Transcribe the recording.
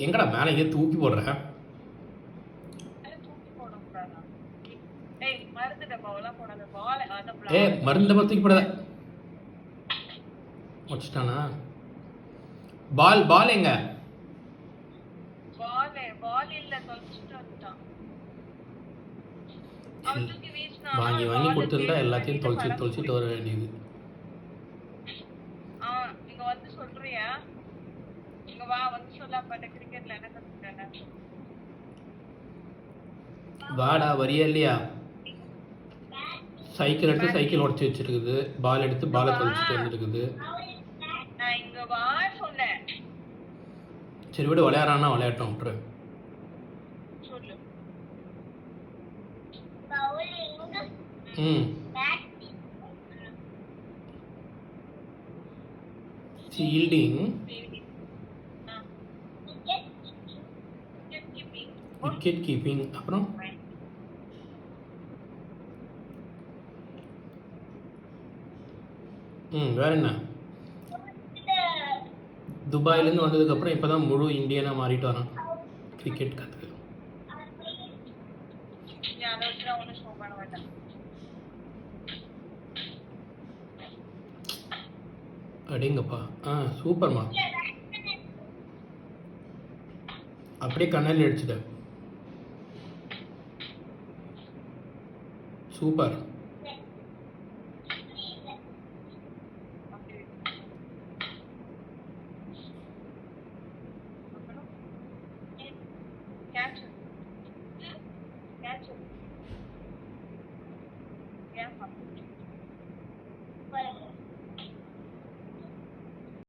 எங்கடா மேலே எங்கேயும் தூக்கி போடுற? மருந்து டப்பா தூக்கி போடாத. வச்சுட்டானா? பால் எங்க? வாங்கி கொடுத்துருந்தா எல்லாத்தையும் தொலைச்சிட்டு வர வேண்டியது. வாடா, வரியா இல்லையா? சைக்கிள் எடுத்து சைக்கிள் உடச்சி வச்சிருக்குது, பால் எடுத்து பாலை தொலைச்சிட்டு வந்துருக்குது. சரி விடு, விளையாடுறான்னா விளையாட்டும், விட்டுரு. ஃபீல்டிங், விக்கெட் கீப்பிங், அப்புறம் வேற என்ன? துபாயிலேருந்து வந்ததுக்கப்புறம் இப்போ தான் முழு இந்தியனாக மாறிட்டு வரான் கிரிக்கெட் கற்றுக்க. அடேங்கப்பா, சூப்பர்மா. அப்படியே கண்ணாடி அடிச்சுட்ட. சூப்பர்.